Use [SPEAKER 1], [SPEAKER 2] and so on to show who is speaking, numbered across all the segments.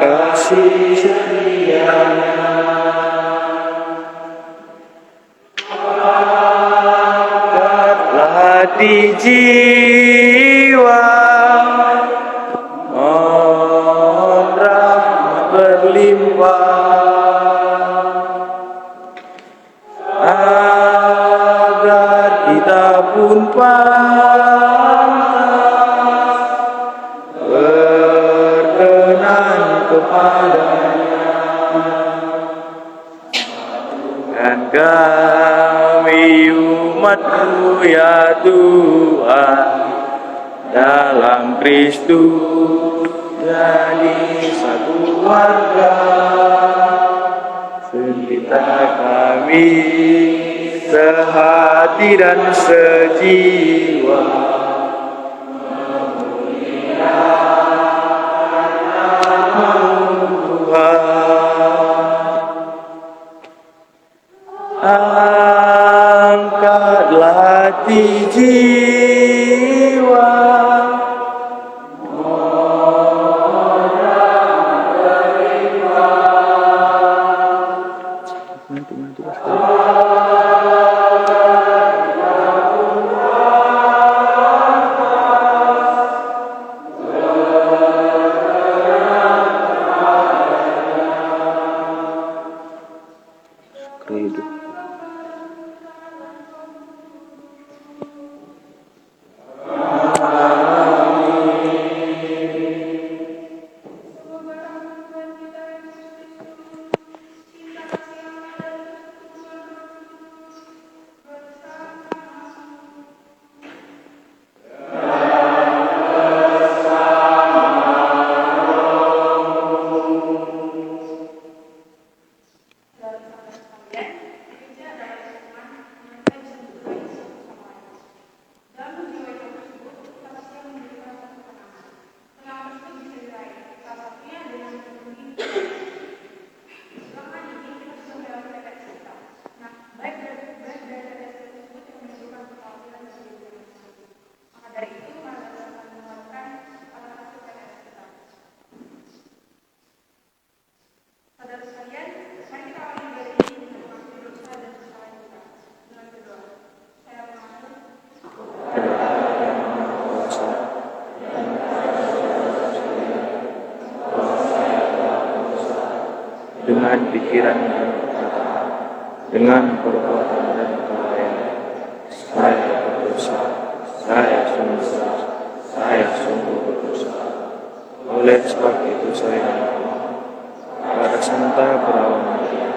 [SPEAKER 1] Kasih setianya hati jiwa, mohon rahmat berlimpah, agar kita pun pantas berkenan kepada-Nya. Dan kami umat-Mu ya Tuhan, dalam Kristus jadi satu warga. Kita kami sehati dan sejiwa, angkatlah hati jiwa, dengan pikiran dan perkataan, dengan perbuatan dan kelalaian. Saya berdosa, saya sungguh berdosa. Oleh sebab itu saya mohon pada Santa Perawan Maria,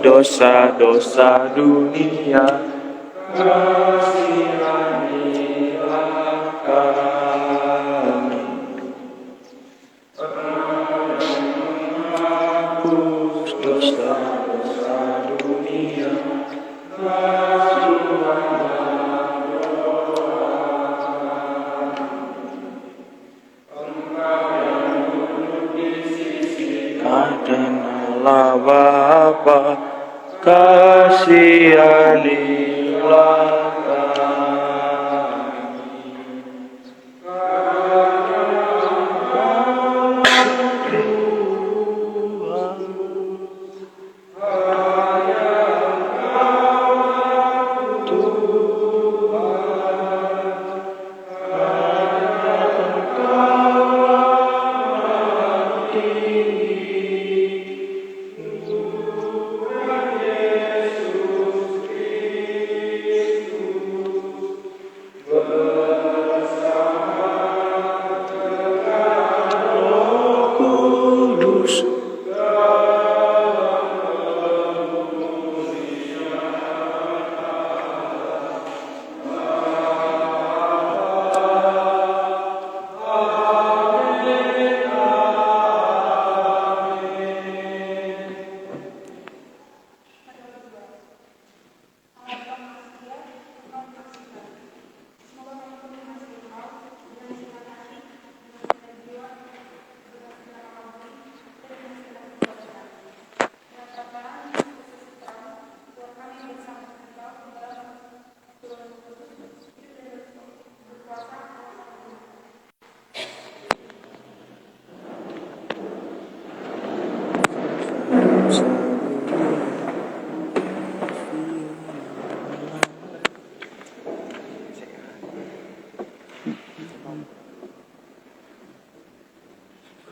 [SPEAKER 1] dosa-dosa dunia, kasihanilah kami. Hapus dosa-dosa dunia, dan Allah Bapa, kasihanilah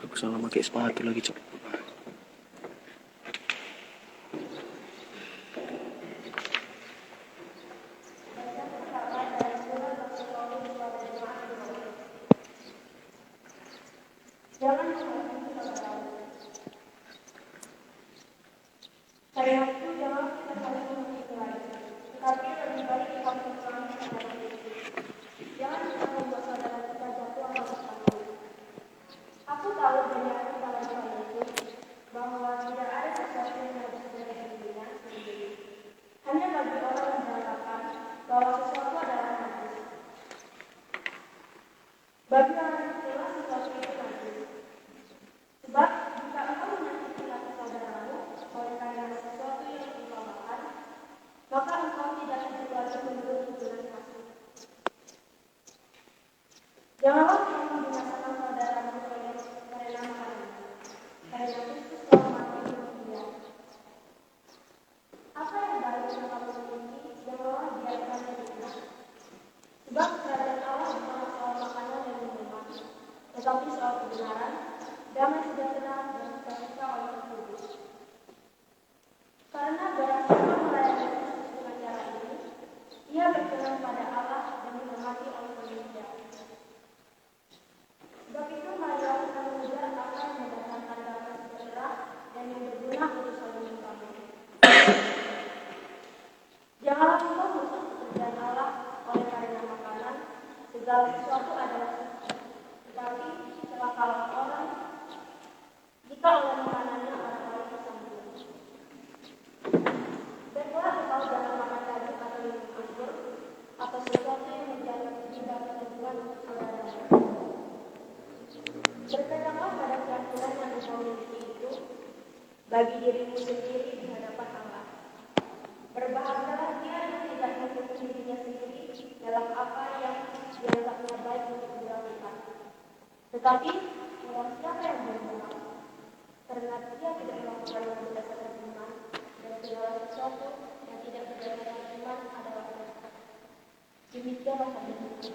[SPEAKER 1] aku salah pakai sepatu lagi, Cok.
[SPEAKER 2] bagi dirimu sendiri di hadapan Allah. Berbahagialah dia yang tidak menghukum dirinya sendiri dalam apa yang dianggapnya baik untuk dilakukan. Tetapi orang siapa yang berguna? Karena dia tidak melakukan yang berdasarkan iman, dan segala sesuatu yang tidak berdasarkan iman adalah dosa. Demikianlah hadis.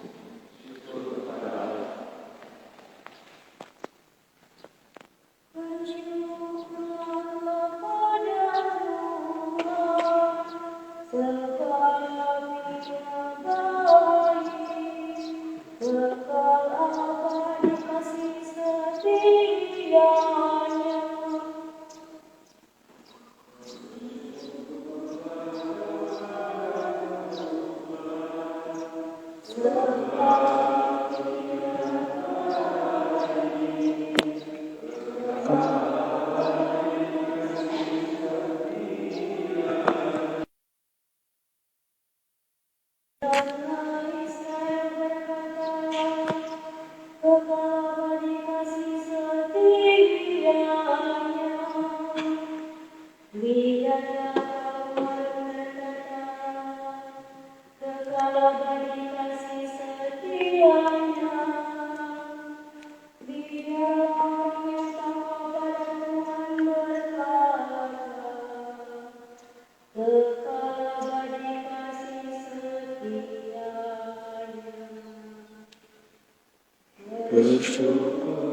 [SPEAKER 1] Bersyukur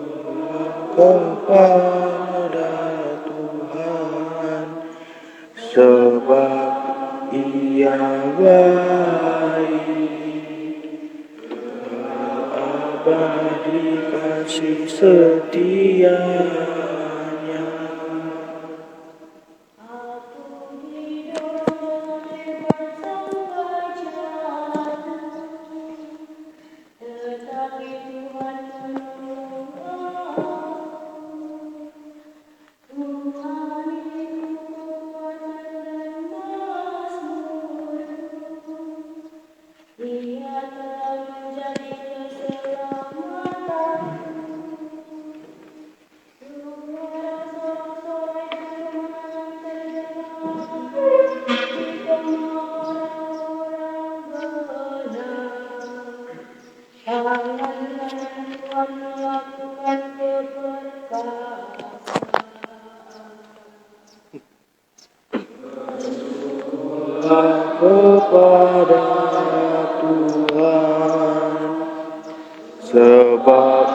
[SPEAKER 1] kepada Tuhan, sebab Ia baik, abadi kasih setianya. Kepada Tuhan, sebab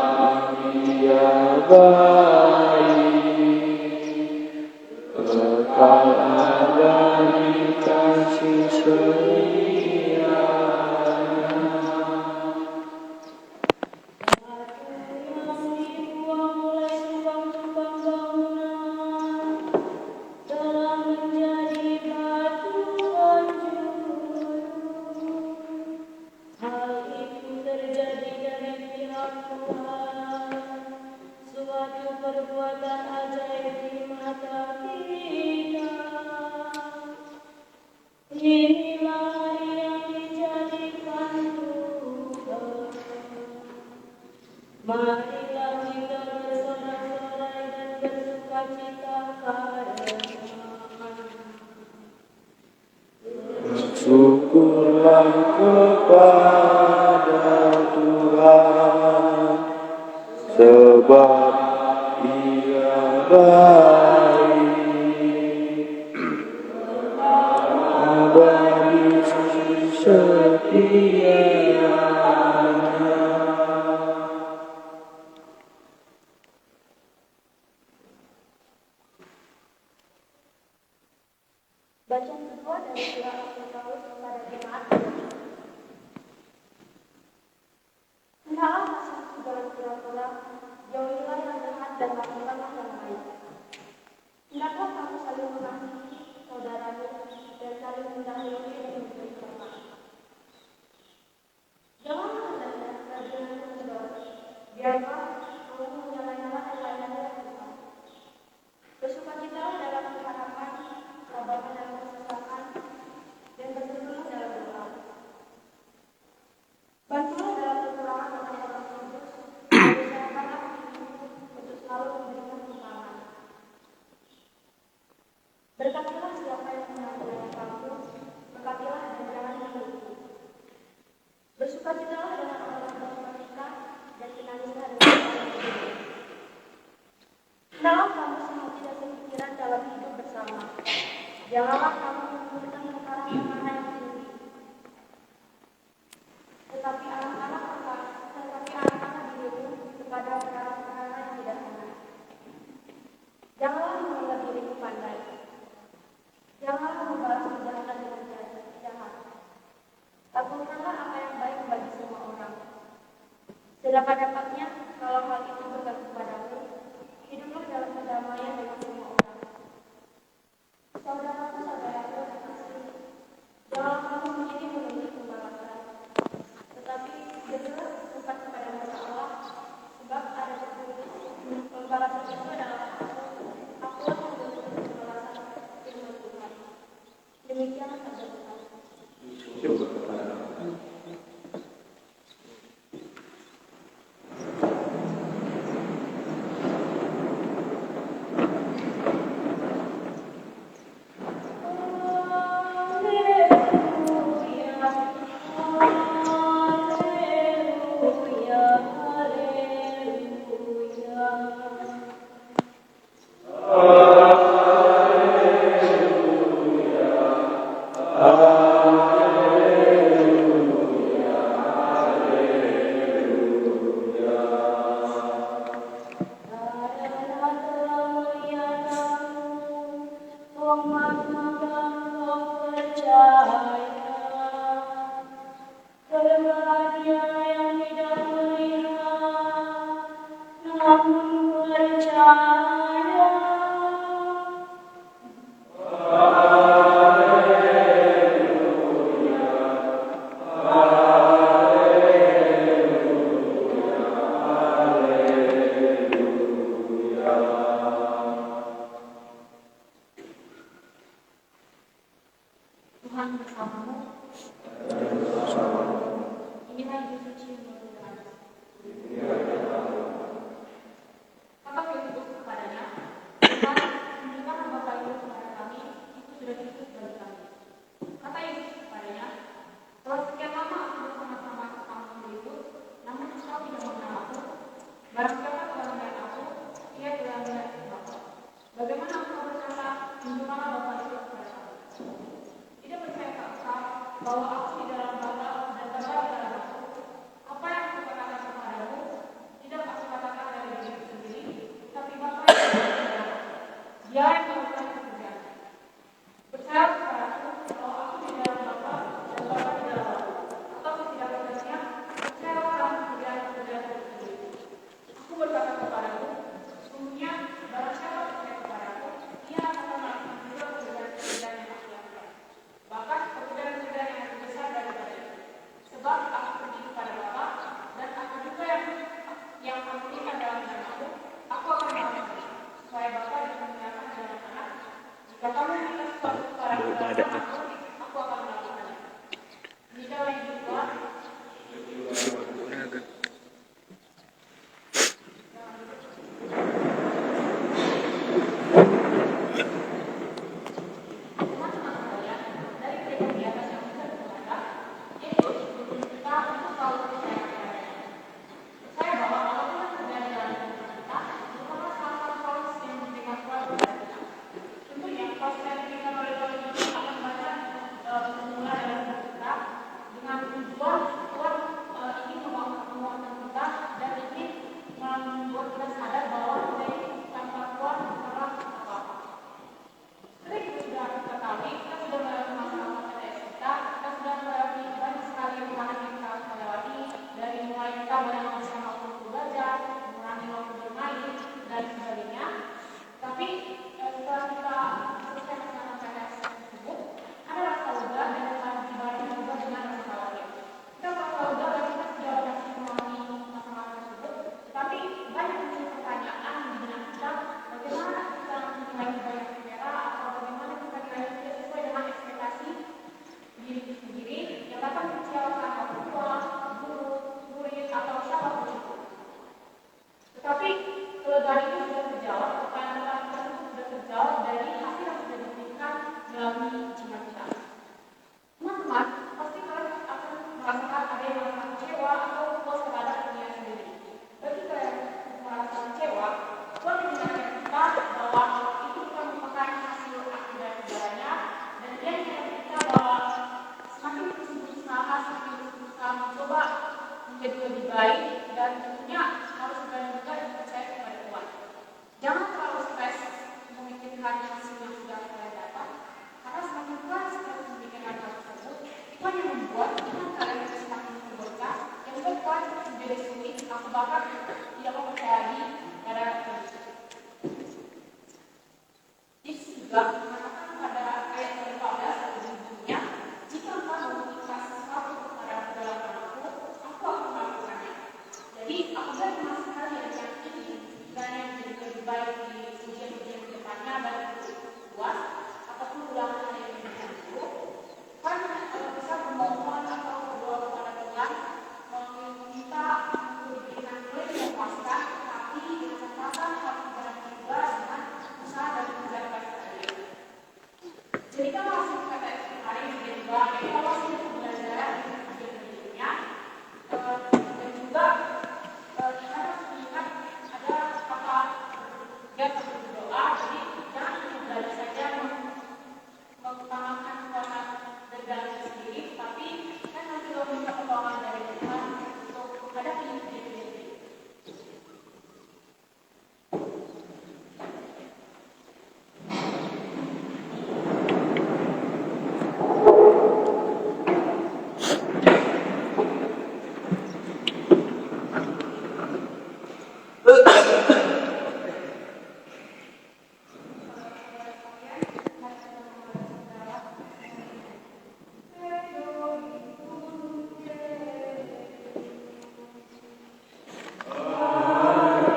[SPEAKER 1] Ia baik, kekal abadi kasih setia.
[SPEAKER 2] Marilah kita bersorak-sorai dan bersukacita karena
[SPEAKER 1] Syukurlah kepada Tuhan, sebab Ia baik, abadi setianya.
[SPEAKER 2] Bacaan kedua dari surat Rasul Paulus kepada jemaat. Hendaklah masuk ke dalam pura-pura, jauhilah yang jahat dan lakukanlah yang baik. Hendaklah kamu saling mengasihi saudaramu dan saling mendahului dengan berkorban. Janganlah hendaknya dengan kendor, biarlah kamu menyala-nyala kekayaan Tuhan. Bersukacitalah dalam pengharapan, sabar dalam kesesakan, dan bersemangat dalam doa. Bantulah dalam kekurangan orang-orang kudus, dan usahakanlah untuk selalu memberikan sumbangan. Berkatilah siapa yang mengambil kamu, berkatilah dan jangan mengeluh. Bersukacitalah dengan orang-orang bersukacita, dan menangislah dengan orang yang berdoa. Hendaklah kamu sehati dan sepikiran dalam hidup bersama. Janganlah kamu mengumpulkan perkara-perkara yang tinggi. Tetapi anak-anak dirimu kepada perkara-perkara yang tidak benar. Janganlah menganggap dirimu pandai. Janganlah membalas kejahatan dengan jahat. Lakukanlah apa yang baik bagi semua orang. Sedapat-dapatnya, kalau hal itu bergantung padamu, hiduplah dalam kedamaian dengan semua orang. Saudaraku yang terkasih, janganlah kamu menjadi menuntut pembalasan, tetapi
[SPEAKER 1] juga kepada
[SPEAKER 2] Tuhan bersamamu. Inilah hidup suci menurut Tuhan. Kata Filipus kepadanya, Tuhan, tunjukkan hamba itu kepada kami, itu sudah cukup bagi kami. Kata Yesus kepadanya, telah sekian lama aku bersama-sama kamu Filipus, namun engkau tidak mengenal aku. Barang siapa telah melihat aku, ia telah melihat Bapa. Bagaimana engkau berkata, tunjukkanlah Bapa itu kepada kami. Tidak percayakah engkau bahwa aku di dalam Bapa dan Bapa di dalam aku? Apa yang aku katakan kepadamu, tidak aku katakan dari diriku sendiri, tapi Bapa yang bekerja. Dia yang melakukan pekerjaan. Percaya kepadaku bahwa aku di dalam Bapa dan Bapa di dalam aku. Atau setidak-tidaknya, percayalah dalam pekerjaan-pekerjaan itu sendiri. Aku berkata kepadamu, sesungguhnya barang siapa percaya kepadaku, ia akan melakukan juga pekerjaan-pekerjaan yang aku lakukan. Bahkan pekerjaan-pekerjaan yang lebih besar daripada itu. Sebab aku pergi kepada Bapa, dan aku juga yang kamu berikan dalam namaku, aku akan melakukan, supaya Bapa dimuliakan dalam Anak. Jika kamu minta sesuatu kepada dalam namaku, aku akan melakukannya. Demikianlah yang Tuhan. Menjadi lebih baik dan tentunya harus berani juga dipercaya kepada Tuhan. Jangan terlalu stres memikirkan hasil yang sudah kalian dapat, karena semakin keras kalian memikirkan hal tersebut, itu hanya membuat iman kalian semakin terbocah, yang membuat kalian menjadi sulit, atau bahkan tidak mempercayai pada Tuhan. Yesus juga mengatakan pada ayat 14 di dunia, jika engkau mengikhlas sesuatu kepada dalam namaku, aku akan melakukannya. Jadi apabila masih kalian yang ini kalian menjadi lebih baik di ujian-ujian kedepannya dan puas ataupun ulangan yang lebih buruk, kan bisa membawa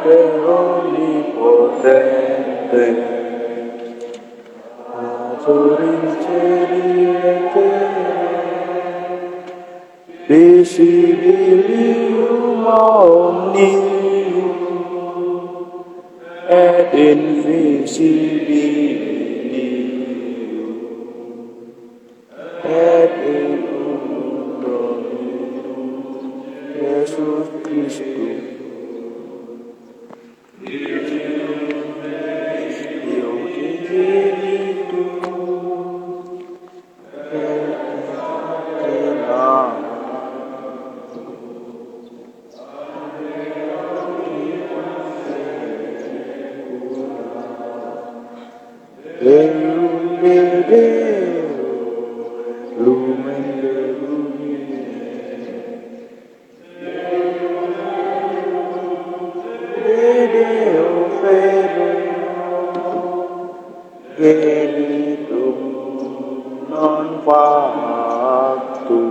[SPEAKER 1] Padre onnipotente, Pastor intelligente, visibilium omnium et invisibilium et in Dominum Jesus Christus, Deus Spiritus et Catena Deum Deo, Lumen Deum, Deo Fere, Genitum non factum,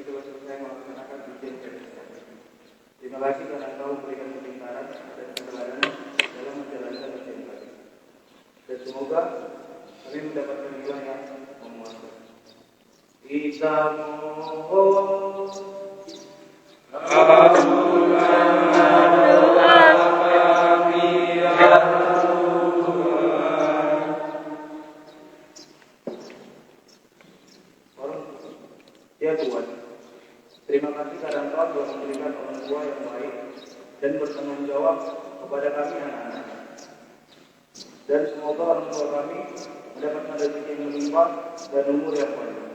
[SPEAKER 3] telah selesai melaksanakan ujian KPK. Terima kasih karena Engkau memberikan kepintaran dan keteladanan dalam menjalankan ujian kami. Dan semoga kami mendapatkan nilai yang memuaskan. Kita mohon ya Tuhan, terima kasih karena Engkau telah memberikan orang tua yang baik dan bertanggung jawab kepada kami anak-anak. Dan semoga orang tua kami mendapatkan rezeki yang melimpah dan umur yang panjang.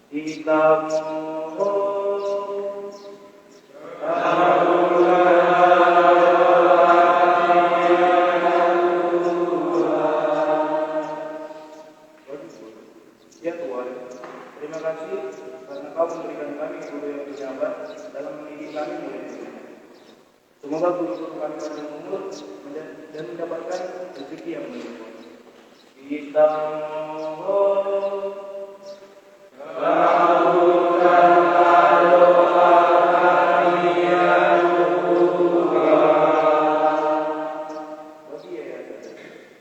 [SPEAKER 3] Kita mohon ya Tuhan, terima kasih karena Kau memberikan kami guru yang bersabar dalam mendidik kami mulai dini. Semoga guru-guru kami panjang umur dan mendapatkan rezeki yang melimpah. Kita mohon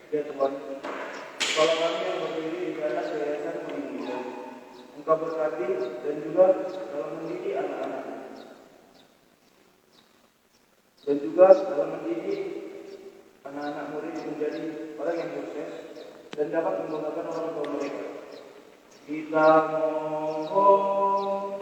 [SPEAKER 3] ya Tuhan, kepala kami yang berdiri di atas yayasan Pemimpinan, Engkau berkati dan juga dalam mendidik anak-anak, dan juga dalam mendidik anak-anak murid menjadi orang yang sukses dan dapat membanggakan orang tua mereka. Kita mohon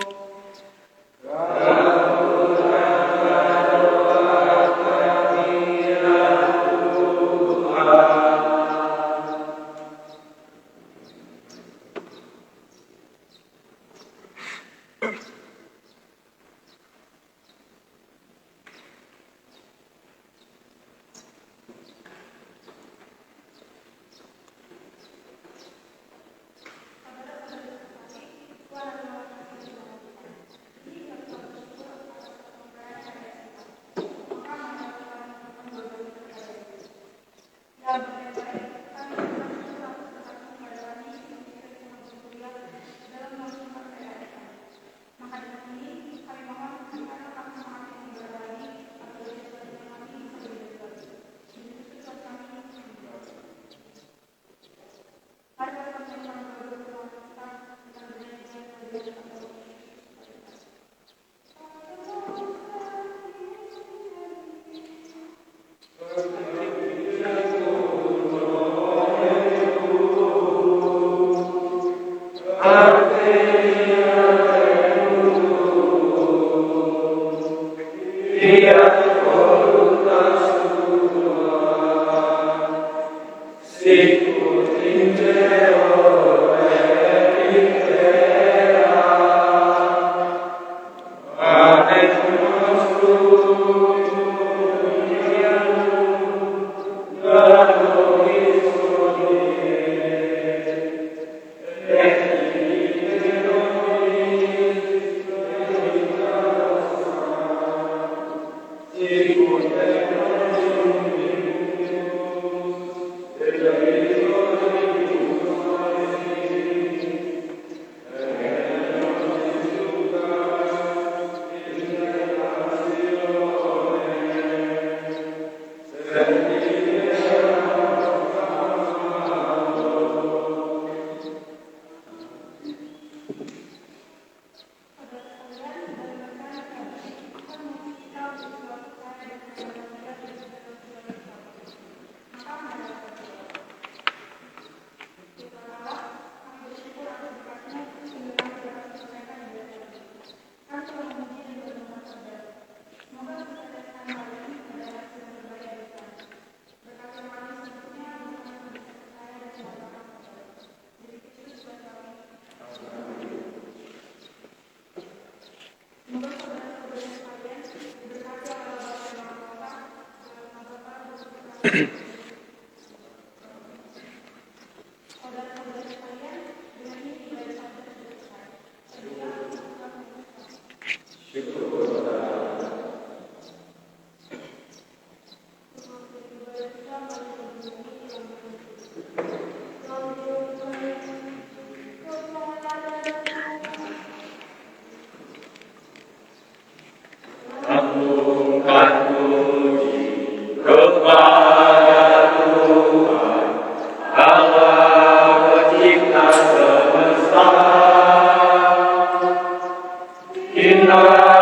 [SPEAKER 4] Inna